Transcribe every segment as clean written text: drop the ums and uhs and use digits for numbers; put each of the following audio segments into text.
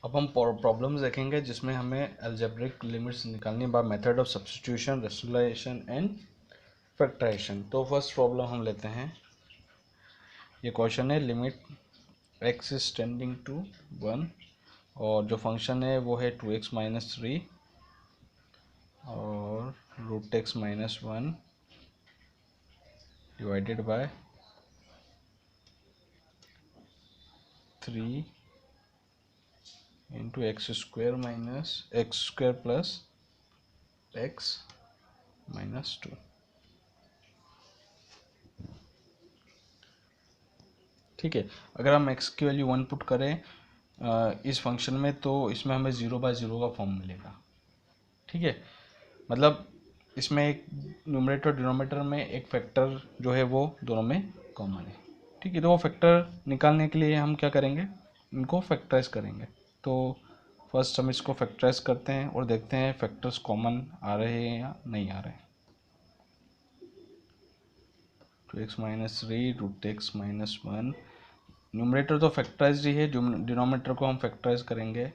अब हम प्रॉब्लम्स देखेंगे जिसमें हमें अलजेब्रिक लिमिट्स निकालनी by method of substitution, rationalisation and factorisation. तो फर्स्ट प्रॉब्लम हम लेते हैं। ये क्वेश्चन है limit x is tending to 1 और जो फंक्शन है वो है 2x माइनस 3 और root x minus 1 divided by 3 into x square plus x minus 2। ठीक है, अगर हम x की वैल्यू 1 पुट करें इस फंक्शन में तो इसमें हमें 0/0 का फॉर्म मिलेगा। ठीक है, मतलब इसमें एक न्यूमरेटर और डिनोमिनेटर में एक फैक्टर जो है वो दोनों में कॉमन है। ठीक है, तो वो फैक्टर निकालने के लिए हम क्या करेंगे, इनको फैक्टराइज करेंगे। तो फर्स्ट हम इसको फैक्टराइज करते हैं और देखते हैं फैक्टर्स कॉमन आ रहे हैं या नहीं आ रहे हैं। 2x minus 3 root x minus 1, numerator तो फैक्टराइज ही है, डिनोमिनेटर को हम फैक्टराइज करेंगे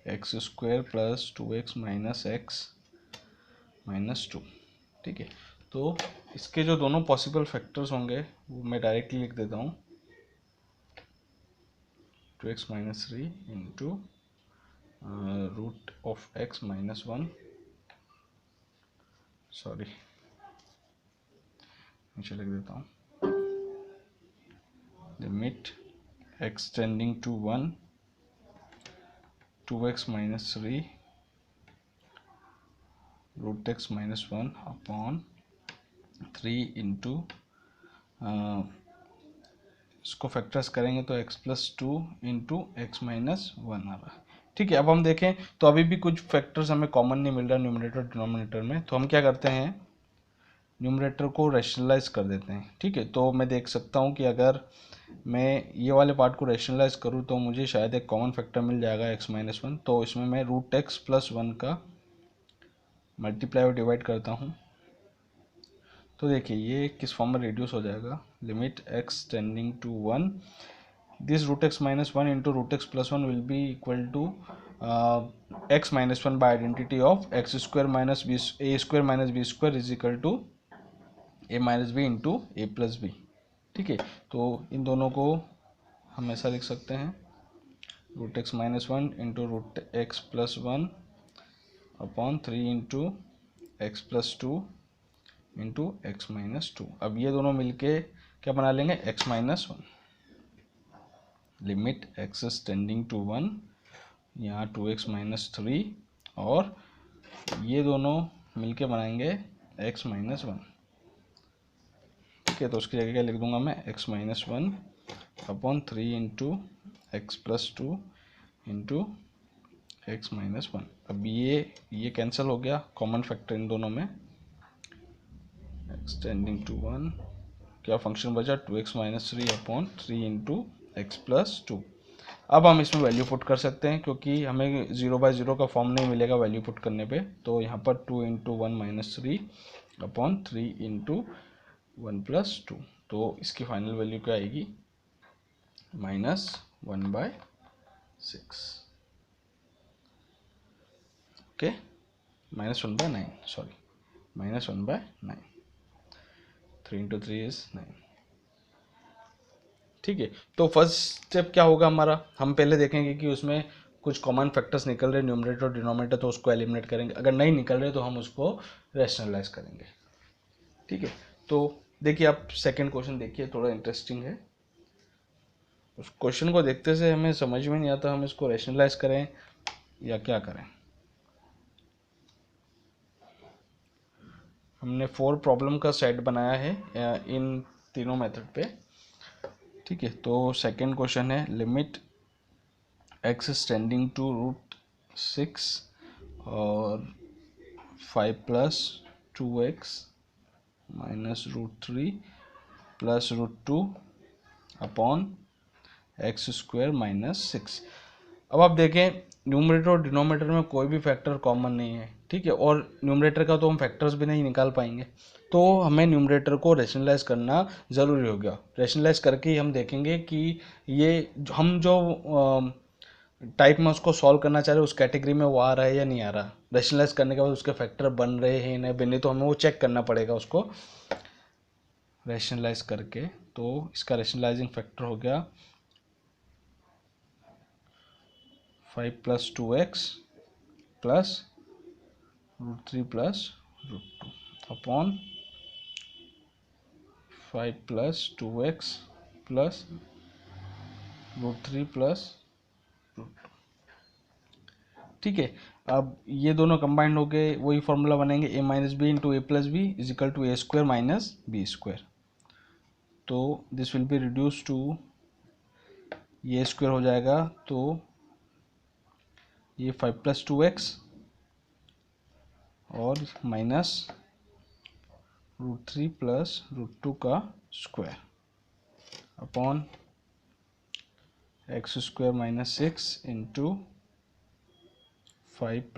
x square plus 2x minus x minus 2। ठीक है, तो इसके जो दोनों पॉसिबल फैक्टर्स होंगे वो मैं डायरेक्टली लिख देता हूँ, 2x minus 3 into root of x minus 1, sorry नीचे लिख देता हूँ, limit x tending to 1 2x minus 3 root x minus 1 upon 3 into इसको फैक्टर्स करेंगे तो x plus 2 into x minus 1 आ रहा है। ठीक है, अब हम देखें तो अभी भी कुछ फैक्टर्स हमें कॉमन नहीं मिल रहा न्यूमरेटर डिनोमिनेटर में, तो हम क्या करते हैं, न्यूमरेटर को रैशनलाइज कर देते हैं। ठीक है, तो मैं देख सकता हूँ कि अगर मैं ये वाले पार्ट को रैशनलाइज करूँ तो मुझे शायद एक कॉमन फैक्टर मिल जाएगा x माइनस 1। तो इसमें मैं रूट एक्स प्लस 1 का मल्टीप्लाई और डिवाइड करता हूँ, तो देखिए ये किस फॉर्म में रिड्यूस हो जाएगा, limit x tending to 1 this root x minus 1 into root x plus 1 will be equal to x minus 1 by identity of x square minus b a square minus b square is equal to a minus b into a plus b. ठीक है, तो इन दोनों को हम ऐसा लिख सकते हैं, root x minus 1 into root x plus 1 upon 3 into x plus 2 into x minus 2। अब ये दोनों मिलके क्या बना लेंगे, x minus 1, limit x is tending to 1, यहाँ 2x माइनस 3 और ये दोनों मिलके बनाएंगे x माइनस 1। ठीक है, तो उसकी जगह क्या लिख दूंगा मैं, x minus 1 upon 3 into x plus 2 into x minus 1। अब ये कैंसिल हो गया, कॉमन फैक्टर इन दोनों में, x टेंडिंग टू 1, क्या फंक्शन बचा 2x minus 3 upon 3 into x plus 2। अब हम इसमें वैल्यू पुट कर सकते हैं क्योंकि हमें 0/0 का फॉर्म नहीं मिलेगा वैल्यू पुट करने पे, तो यहाँ पर 2 into 1 minus 3 upon 3 into 1 plus 2, तो इसकी फाइनल वैल्यू क्या आएगी, -1/6। Okay, -1/9, sorry -1/9, 3 into 3 is 9। ठीक है, तो फर्स्ट स्टेप क्या होगा हमारा, हम पहले देखेंगे कि उसमें कुछ कॉमन फैक्टर्स निकल रहे न्यूमरेटर और डिनोमिनेटर, तो उसको एलिमिनेट करेंगे, अगर नहीं निकल रहे तो हम उसको रैशनलाइज करेंगे। ठीक है, तो देखिए आप सेकंड क्वेश्चन देखिए, थोड़ा इंटरेस्टिंग है। उस क्वेश्चन को देखते से हमें समझ में नहीं आता हम इसको रैशनलाइज करें या क्या करें। हमने 4 प्रॉब्लम का सेट बनाया है इन तीनों मेथड पे। ठीक है, तो सेकंड क्वेश्चन है limit x is tending to root 6 और 5 plus 2x minus root 3 plus root 2 upon x square minus 6। अब आप देखें न्यूमरेटर और डिनोमिनेटर में कोई भी फैक्टर कॉमन नहीं है। ठीक है, और न्यूमरेटर का तो हम फैक्टर्स भी नहीं निकाल पाएंगे, तो हमें न्यूमरेटर को रैशनलाइज करना ज़रूरी हो गया। रैशनलाइज करके ही हम देखेंगे कि ये हम जो टाइप में उसको सॉल्व करना चाह रहे हो, उस कैटेगरी में वो आ रहा है या नहीं आ रहा, रेशनलाइज करने के बाद उसके फैक्टर बन रहे हैं नहीं बने, तो हमें वो चेक करना पड़ेगा उसको रेशनलाइज करके। तो इसका रेशनलाइजिंग फैक्टर हो गया 5 + 2x plus √3 plus √2 upon 5 + 2x plus √3 plus √2। ठीक है, अब ये दोनों कंबाइंड हो गए, वही फॉर्मूला बनेंगे a - b into a + b is equal to a² - b²। तो this will be reduce to a² हो जाएगा, तो ये 5 + 2x और माइनस √3 प्लस √2 का square upon x² - 6 into 5 +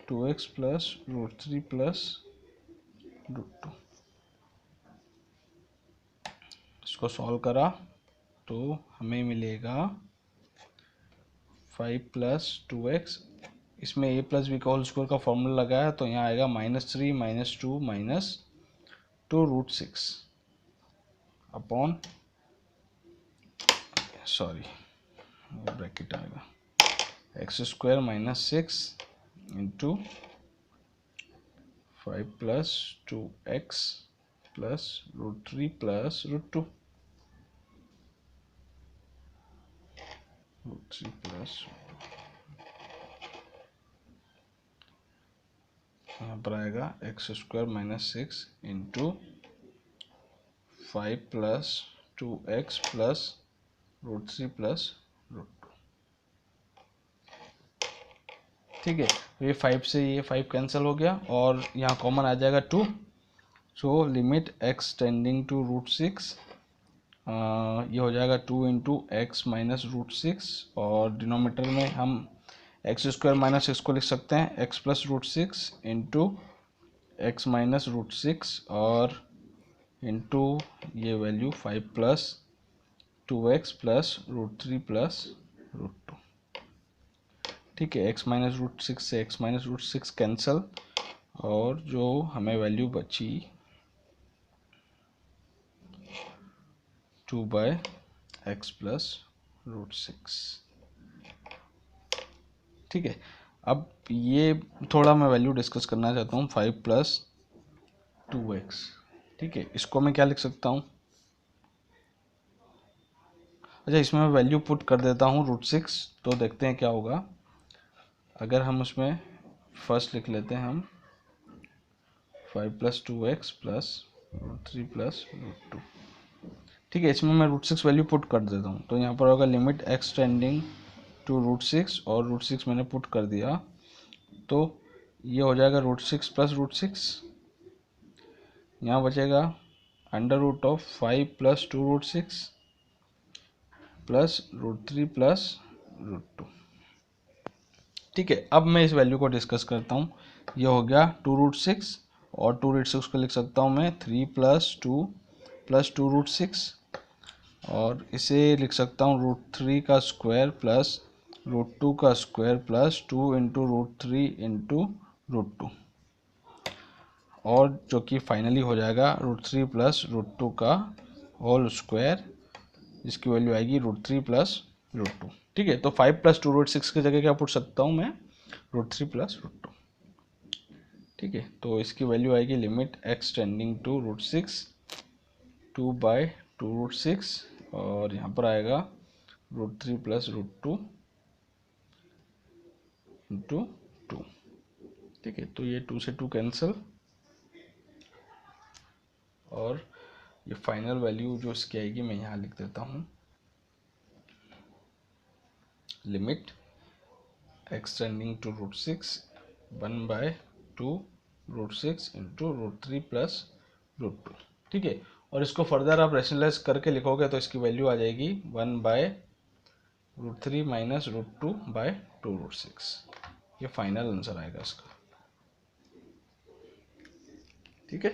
2x plus √3 plus √2। इसको सॉल्व करा तो हमें मिलेगा 5 + 2x, इसमें a + b का होल स्क्वायर का फॉर्मूला लगाया तो यहाँ आएगा -3 - 2 - 2√6 अपॉन, सॉरी ब्रैकेट आएगा x² - 6 into 5 + 2x plus √3 plus √2 √3 plus, यहाँ पर आएगा x² - 6 into 5 + 2x plus √3 plus √2। ठीक है, ये 5 से ये 5 कैंसिल हो गया और यहाँ कॉमन आ जाएगा 2। So limit x tending to √6, ये हो जाएगा 2 इंटू एक्स माइनस √6, और डिनोमीटर में हम x² - 6 को लिख सकते हैं x + √6 इंटू एक्स माइनस √6 और इंटू ये वैल्यू 5 + 2x प्लस √3 प्लस √2। ठीक है, x - √6 से x - √6 कैंसिल, और जो हमें वैल्यू बची 2/x प्लस √6। ठीक है, अब ये थोड़ा मैं वैल्यू डिस्कस करना चाहता हूँ 5 + 2x। ठीक है, इसको मैं क्या लिख सकता हूँ, अच्छा इसमें मैं वैल्यू पुट कर देता हूँ √6, तो देखते हैं क्या होगा। अगर हम उसमें फर्स्ट लिख लेते हैं हम 5 + 2x प्लस √3 प्लस √2। ठीक है, इसमें मैं √6 वैल्यू पुट कर देता हूँ, तो यहाँ पर होगा लिमिट x टेंडिंग टू √6, और √6 मैंने पुट कर दिया, तो ये हो जाएगा √6 प्लस √6, यहाँ बचेगा √5 + 2√6 प्लस √3 प्लस √2। ठीक है, अब मैं इस वैल्यू को डिस्कस करता हूँ। ये हो गया 2√6, और 2√6 को लिख सकता हूँ मैं 3 + 2 प्लस 2√6, और इसे लिख सकता हूँ √3 का स्क्वायर प्लस √2 का स्क्वायर प्लस 2 इंटू √3 इंटू √2, और जो कि फाइनली हो जाएगा √3 प्लस √2 का होल स्क्वायर, जिसकी वैल्यू आएगी √3 प्लस √2। ठीक है, तो 5 + 2√6 की जगह क्या पुट सकता हूँ मैं, √3 प्लस √2। ठीक है, तो इसकी वैल्यू आएगी लिमिट x टेंडिंग टू √6 2/2√6, और यहाँ पर आएगा √3 प्लस √2 इंटू 2। ठीक है, तो ये 2 से 2 कैंसिल, और ये फाइनल वैल्यू जो इसकी आएगी मैं यहाँ लिख देता हूँ, limit x tending to √6 1/2√6 into √3 plus √2। ठीक है, और इसको फर्दर आप रेशनलाइज करके लिखोगे तो इसकी वैल्यू आ जाएगी 1/√3 माइनस √2/2√6। ये फाइनल आंसर आएगा इसका। ठीक है,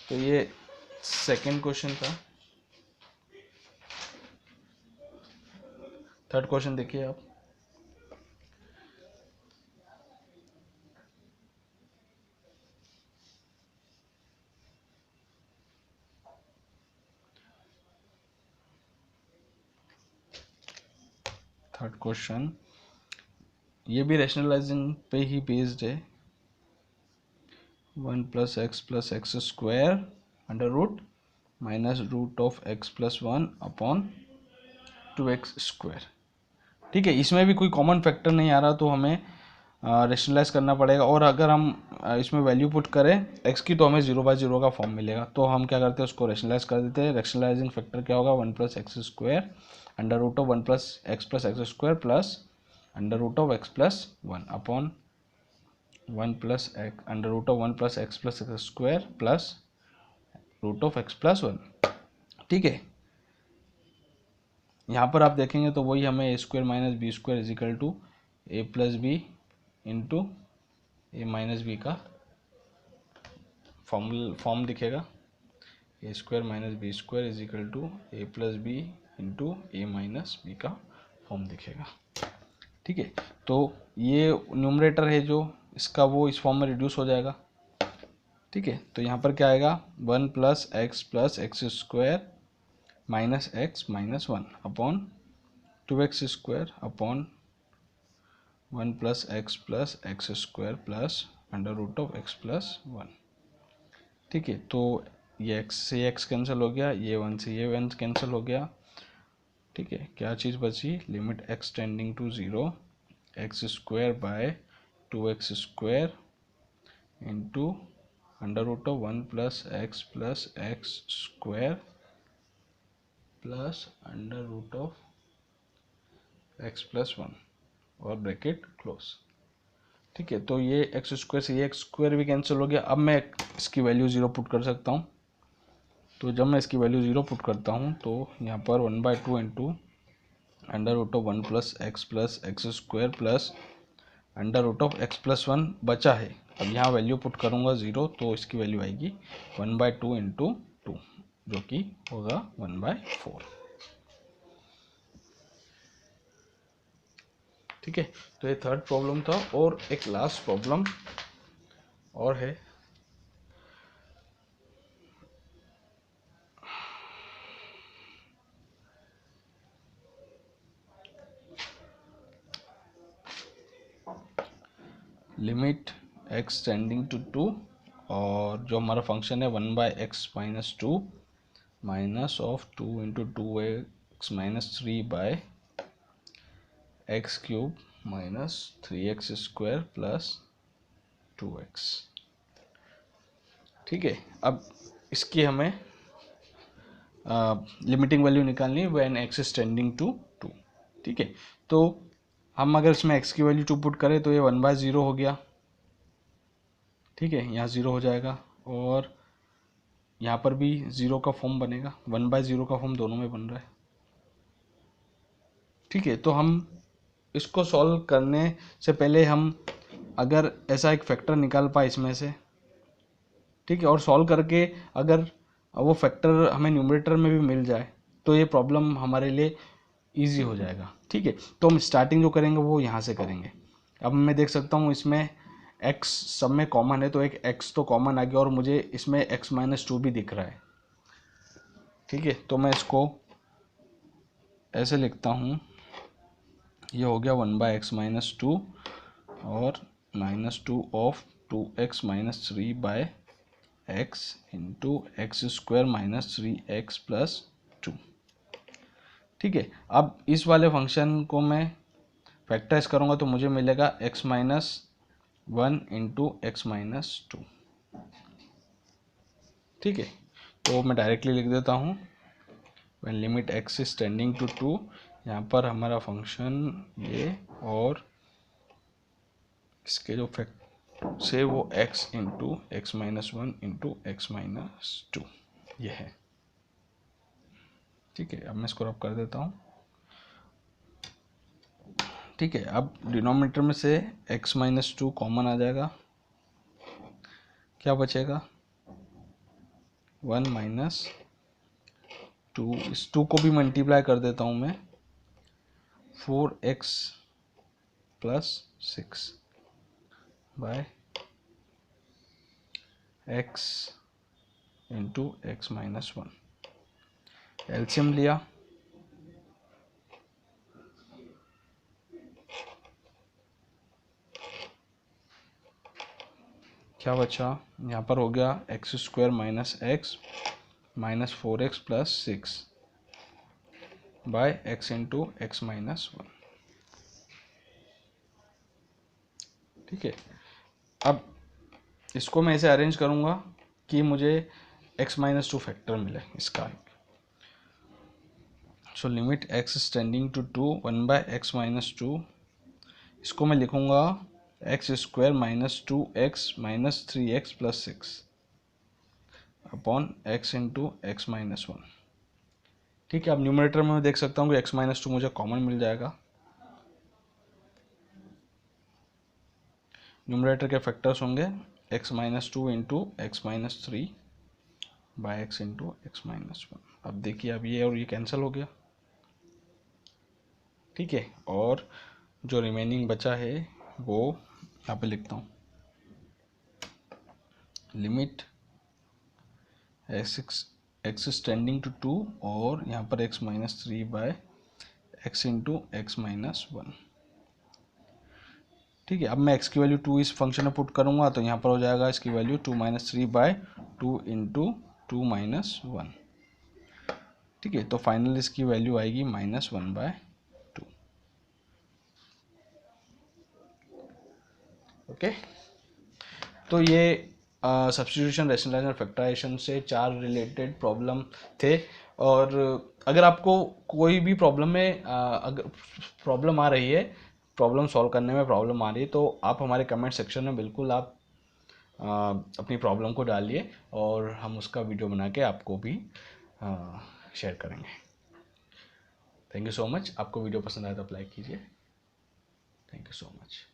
तो ये सेकंड क्वेश्चन था। थर्ड क्वेश्चन देखिए आप। थर्ड क्वेश्चन ये भी रैशनलाइजिंग पे ही बेस्ड है। 1 + x square under root minus root of x + 1 upon 2x square. ठीक है, इसमें भी कोई कॉमन फैक्टर नहीं आ रहा तो हमें रेशनलाइज करना पड़ेगा। और अगर हम इसमें वैल्यू पुट करें x की तो हमें 0/0 का फॉर्म मिलेगा। तो हम क्या करते हैं, उसको रेशनलाइज कर देते हैं। रेशनलाइजिंग फैक्टर क्या होगा, 1 + x square under root of 1 + x square plus under root of x + 1 upon 1 + x under root of 1 + x square plus root of x + 1। ठीक है, यहाँ पर आप देखेंगे तो वही हमें a² - b² = a + b into a - b का फॉर्म दिखेगा। a² - b² = a + b into a - b का फॉर्म दिखेगा। ठीक है, तो ये न्यूमरेटर है जो इसका, वो इस फॉर्म में रिड्यूस हो जाएगा। ठीक है, तो यहाँ पर क्या आएगा, 1 + x + x square minus x - 1 upon 2x square upon 1 + x + x square plus under root of x + 1। ठीक है, तो ये x से x कैंसिल हो गया, ये 1 से ये 1 कैंसिल हो गया। ठीक है, क्या चीज़ बची, limit x tending to 0 x square by 2x square into under root of 1 + x + x square plus under root of x + 1 और ब्रैकेट क्लोज। ठीक है, तो ये x स्क्वायर से ये x स्क्वायर भी कैंसिल हो गया। अब मैं इसकी वैल्यू 0 पुट कर सकता हूँ। तो जब मैं इसकी वैल्यू 0 पुट करता हूँ तो यहाँ पर 1/2 into under root of 1 + x + x square plus under root of x + 1 बचा है। अब यहाँ वैल्यू पुट करूँगा 0 तो इसकी वैल्यू आएगी 1/2 इंटू 2 जो कि होगा 1/4। ठीक है, तो ये थर्ड प्रॉब्लम था। और एक लास्ट प्रॉब्लम और है, लिमिट x टेंडिंग टू 2 और जो हमारा फंक्शन है 1/x - 2 minus of 2 into 2x - 3 x³ minus 3x square plus 2x। ठीक है, अब इसकी हमें लिमिटिंग वैल्यू निकालनी है when x is tending to 2। ठीक है, तो हम अगर इसमें x की वैल्यू 2 पुट करें तो ये 1/0 हो गया। ठीक है, यहाँ 0 हो जाएगा और यहाँ पर भी 0 का फॉर्म बनेगा, 1/0 का फॉर्म दोनों में बन रहा है। ठीक है, तो हम इसको सॉल्व करने से पहले हम अगर ऐसा एक फैक्टर निकाल पाए इसमें से, ठीक है, और सॉल्व करके अगर वो फैक्टर हमें न्यूमरेटर में भी मिल जाए तो ये प्रॉब्लम हमारे लिए इजी हो जाएगा। ठीक है, तो हम स्टार्टिंग जो करेंगे वो यहाँ से करेंगे। अब मैं देख सकता हूँ इसमें x सब में कॉमन है तो एक x तो कॉमन आ गया और मुझे इसमें x - 2 भी दिख रहा है। ठीक है, तो मैं इसको ऐसे लिखता हूँ, ये हो गया 1/x - 2 और -2 of 2x - 3/x into x² - 3x + 2। ठीक है, अब इस वाले फंक्शन को मैं फैक्टराइज करूँगा तो मुझे मिलेगा x - 1 इंटू x - 2। ठीक है, तो मैं डायरेक्टली लिख देता हूँ when limit x is tending to 2। यहाँ पर हमारा फंक्शन ये और इसके जो फैक्ट से वो x into x - 1 into x - 2 ये है। ठीक है, अब मैं इसको रब कर देता हूँ। ठीक है, अब डिनोमिनेटर में से x - 2 कॉमन आ जाएगा, क्या बचेगा 1 - 2। इस 2 को भी मल्टीप्लाई कर देता हूँ मैं 4x plus 6 by x into x minus 1। LCM लिया, क्या बचा, यहाँ पर हो गया x square minus x minus 4x plus 6 by x into x minus 1। ठीक है, अब इसको मैं ऐसे अरेंज करूँगा कि मुझे x माइनस 2 फैक्टर मिले इसका। So limit x tending to 2 1 by x minus 2, इसको मैं लिखूँगा x square minus 2x minus 3x plus 6 upon x into x minus 1। ठीक है, अब न्यूमरेटर में मैं देख सकता हूँ कि x माइनस 2 मुझे कॉमन मिल जाएगा। न्यूमरेटर के फैक्टर्स होंगे x minus 2 into x minus 3 by x into x minus 1। अब देखिए, अब ये और ये कैंसिल हो गया। ठीक है, और जो रिमेनिंग बचा है वो यहाँ पे लिखता हूँ, लिमिट एक्स टेंडिंग टू 2 और यहाँ पर x minus 3 by x into x minus 1। ठीक है, अब मैं x की वैल्यू 2 इस फंक्शन में पुट करूँगा तो यहाँ पर हो जाएगा इसकी value 2 minus 3 by 2 into 2 minus 1। ठीक है, तो फाइनल इसकी वैल्यू आएगी माइनस 1 बाय 2। ओके, तो ये सब्स्टिट्यूशन, रेशनलाइजेशन, फैक्टराइजेशन से 4 रिलेटेड प्रॉब्लम थे। और अगर आपको कोई भी प्रॉब्लम में अगर प्रॉब्लम आ रही है, प्रॉब्लम सॉल्व करने में प्रॉब्लम आ रही है, तो आप हमारे कमेंट सेक्शन में बिल्कुल आप अपनी प्रॉब्लम को डालिए और हम उसका वीडियो बना के आपको भी शेयर करेंगे। Thank you so much. आपको वीडियो पसंद आया तो लाइक कीजिए। Thank you so much.